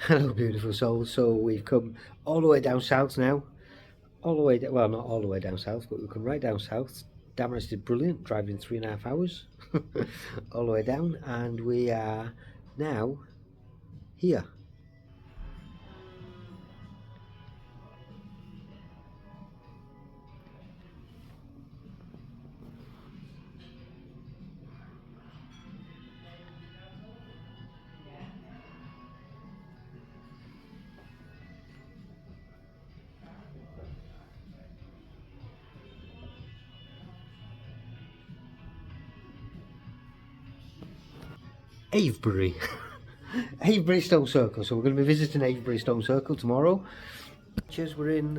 Hello, beautiful souls. So we've come all the way down south now. All the way, well, not all the way down south, but we've come right down south. Damaris did brilliant, driving 3.5 hours all the way down, and we are now here. Avebury. Avebury Stone Circle. So we're going to be visiting Avebury Stone Circle tomorrow. We're in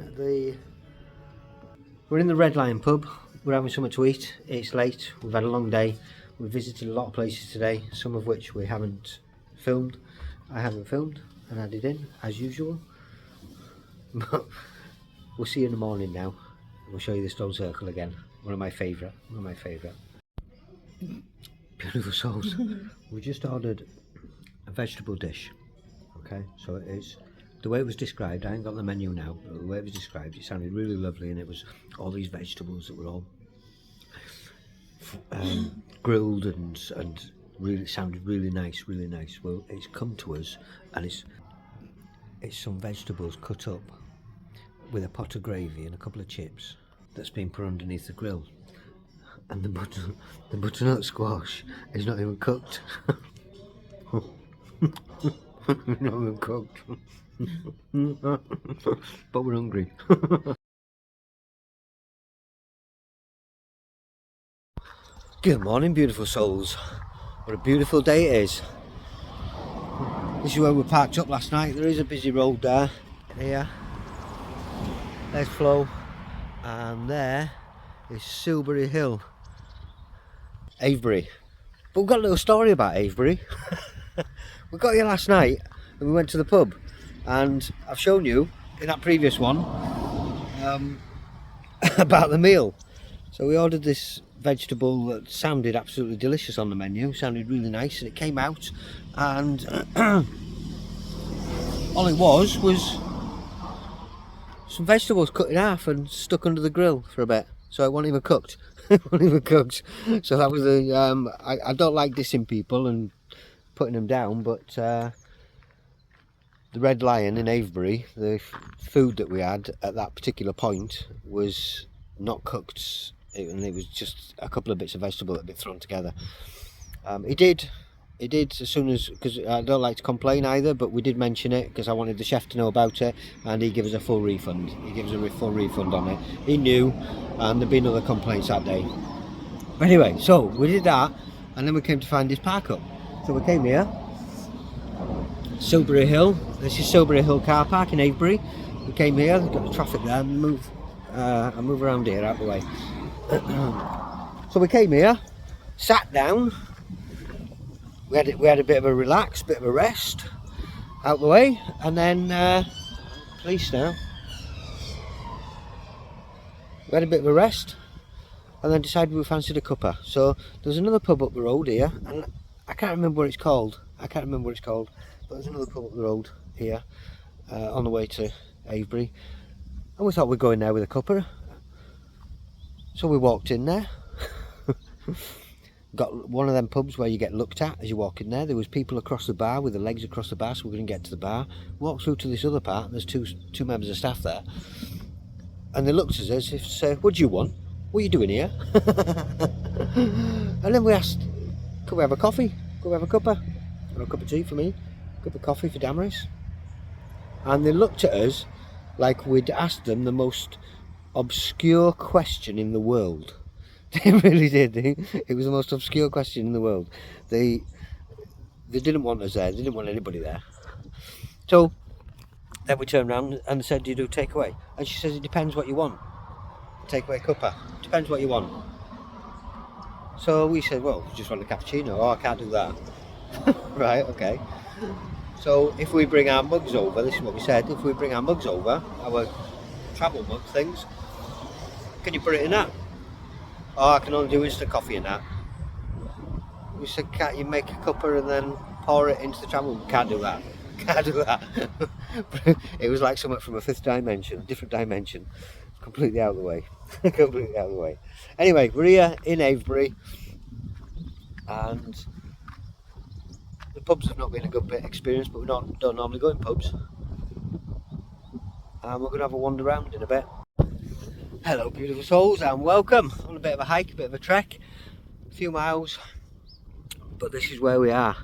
the Red Lion pub. We're having something to eat. It's late. We've had a long day. We've visited a lot of places today, some of which we haven't filmed. I haven't filmed and added in as usual. But we'll see you in the morning now. We'll show you the Stone Circle again. One of my favourite. Beautiful souls. We just ordered a vegetable dish. Okay, so it is the way it was described. I ain't got the menu now, but the way it was described, it sounded really lovely, and it was all these vegetables that were all grilled and really sounded really nice, really nice. Well, it's come to us, and it's some vegetables cut up with a pot of gravy and a couple of chips that's been put underneath the grill, and the butternut squash is not even cooked. Not even cooked. But we're hungry. Good morning, beautiful souls. What a beautiful day it is. This is where we parked up last night. There is a busy road there. Here, there's Flo, and there is Silbury Hill. Avebury. But we've got a little story about Avebury. We got here last night and we went to the pub, and I've shown you in that previous one about the meal. So we ordered this vegetable that sounded absolutely delicious on the menu, sounded really nice, and it came out, and all it was some vegetables cut in half and stuck under the grill for a bit, so it wasn't even cooked. It wasn't even cooked. So that was I don't like dissing people and putting them down, but the Red Lion in Avebury, the food that we had at that particular point was not cooked, and it was just a couple of bits of vegetable that had been thrown together. It did as soon as, because I don't like to complain either, but we did mention it because I wanted the chef to know about it, and he gave us a full refund. He gives a full refund on it. He knew, and there'd been other complaints that day. But anyway, so we did that, and then we came to find this park up. So we came here, Silbury Hill. This is Silbury Hill car park in Avebury. We came here, got the traffic there, and move around here out the way. So we came here, sat down. We had a bit of a relax, bit of a rest out the way, and then police now. We had a bit of a rest, and then decided we fancied a cuppa. So there's another pub up the road here, and I can't remember what it's called. But there's another pub up the road here on the way to Avebury, and we thought we'd go in there with a cuppa. So we walked in there. Got one of them pubs where you get looked at as you walk in there. There was people across the bar with their legs across the bar, so we couldn't get to the bar. Walked through to this other part, and there's two members of staff there, and they looked at us as if to say, "What do you want? What are you doing here?" And then we asked, "Could we have a coffee? Could we have a cuppa? Or a cup of tea for me? A cup of coffee for Damaris?" And they looked at us like we'd asked them the most obscure question in the world. They really did. It was the most obscure question in the world. They didn't want us there. They didn't want anybody there. So then we turned around and said, "Do you do takeaway?" And she says, "It depends what you want. Takeaway cuppa. Depends what you want." So we said, "Well, we just want a cappuccino." "Oh, I can't do that." Right, okay. So if we bring our mugs over, this is what we said, if we bring our mugs over, our travel mug things, can you put it in that? "Oh, I can only do instant coffee in that." We said, "Can't you make a cuppa and then pour it into the travel mug?" "Can't do that." Can't do that. It was like something from a fifth dimension, a different dimension. Completely out of the way. Completely out of the way. Anyway, we're here in Avebury, and the pubs have not been a good bit experience, but we don't normally go in pubs. And we're going to have a wander around in a bit. Hello beautiful souls, and welcome on a bit of a hike, a bit of a trek, a few miles, but this is where we are.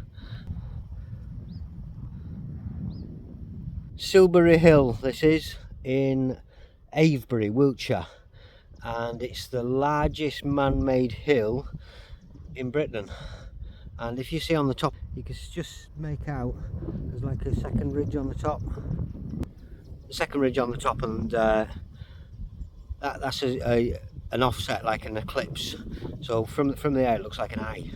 Silbury Hill, this is, in Avebury, Wiltshire, and it's the largest man-made hill in Britain. And if you see on the top, you can just make out there's like a second ridge on the top. The second ridge on the top, and that's an offset, like an eclipse. So from the air it looks like an eye.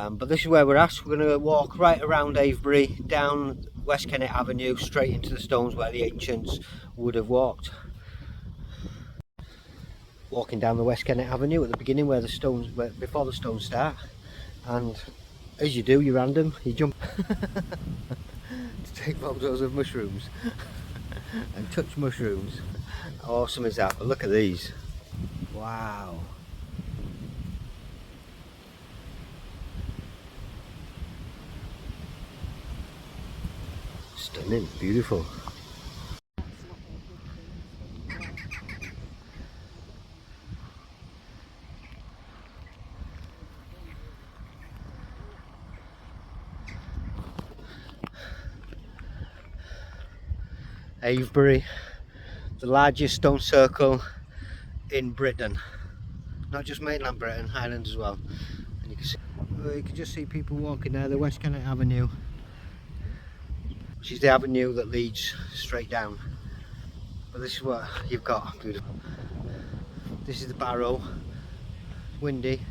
But this is where we're at. We're going to walk right around Avebury, down West Kennet Avenue, straight into the stones where the ancients would have walked. Walking down the West Kennet Avenue at the beginning where the stones, before the stones start. And as you do, you're random, you jump to take photos of mushrooms and touch mushrooms. How awesome is that? But look at these. Wow. Stunning, beautiful. Avebury, the largest stone circle in Britain, not just mainland Britain, Highlands as well. And you can just see people walking there, the West Kennet Avenue, which is the avenue that leads straight down. But this is what you've got. Beautiful. This is the barrow, windy,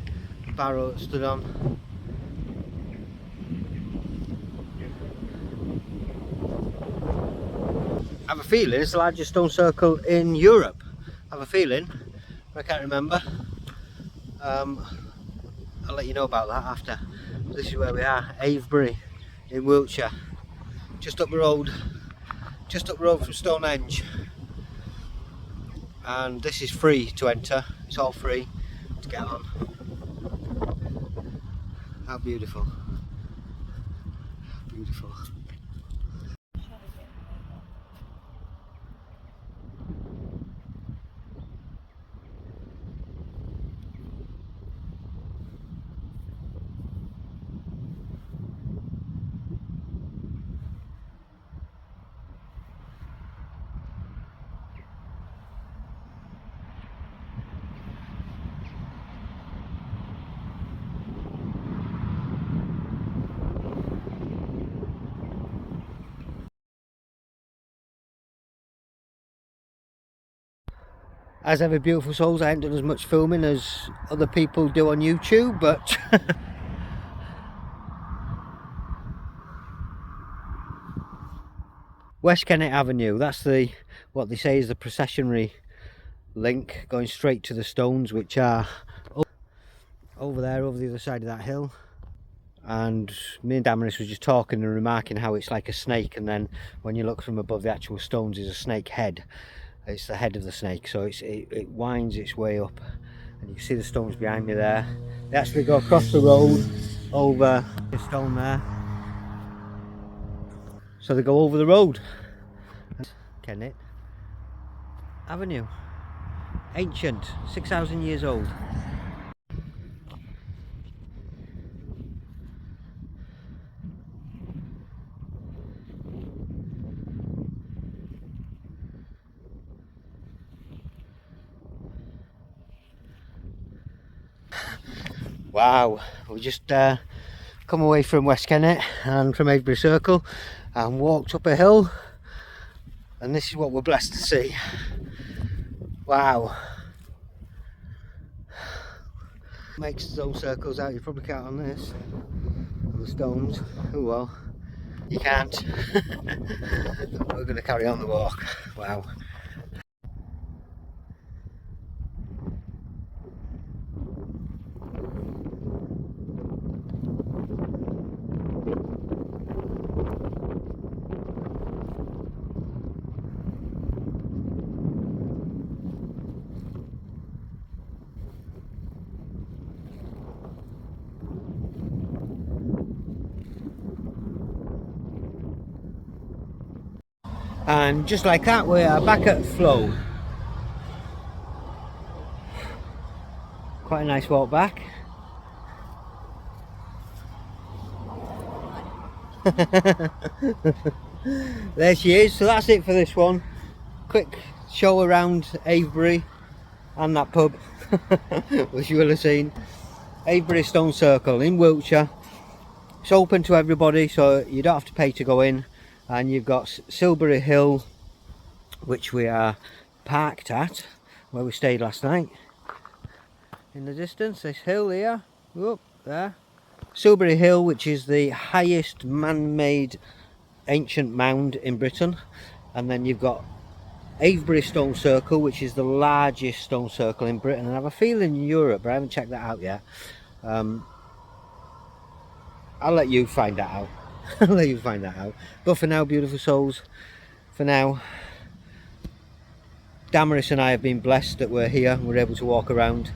the barrow that stood on. I have a feeling it's the largest stone circle in Europe. I have a feeling, but I can't remember. I'll let you know about that after. This is where we are, Avebury in Wiltshire, just up the road from Stonehenge. And this is free to enter. It's all free to get on. How beautiful! Beautiful. As ever, beautiful souls, I haven't done as much filming as other people do on YouTube, but West Kennet Avenue, that's what they say is the processionary link going straight to the stones, which are over there, over the other side of that hill. And me and Damaris was just talking and remarking how it's like a snake, and then when you look from above the actual stones is a snake head. It's the head of the snake, so it winds its way up, and you can see the stones behind me there. They actually go across the road over the stone there, so they go over the road. Kennet Avenue, ancient, 6,000 years old. Wow, we just come away from West Kennet and from Avebury Circle and walked up a hill, and this is what we're blessed to see. Wow. Makes those circles out, you probably can't on this, on the stones. Oh well, you can't. We're going to carry on the walk. Wow. And just like that, we are back at flow. Quite a nice walk back. There she is. So that's it for this one. Quick show around Avebury and that pub, which you will have seen. Avebury Stone Circle in Wiltshire. It's open to everybody, so you don't have to pay to go in. And you've got Silbury Hill, which we are parked at, where we stayed last night. In the distance, this hill here, whoop, there. Silbury Hill, which is the highest man-made ancient mound in Britain. And then you've got Avebury Stone Circle, which is the largest stone circle in Britain, and I have a feeling in Europe, but I haven't checked that out yet. I'll let you find that out. I'll let you find that out. But for now, beautiful souls, for now, Damaris and I have been blessed that we're here, we're able to walk around.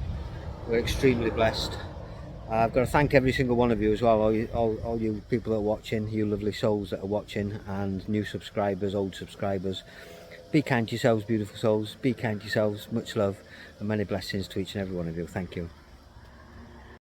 We're extremely blessed. I've got to thank every single one of you as well, all you people that are watching, you lovely souls that are watching, and new subscribers, old subscribers. Be kind to yourselves, beautiful souls. Be kind to yourselves. Much love and many blessings to each and every one of you. Thank you.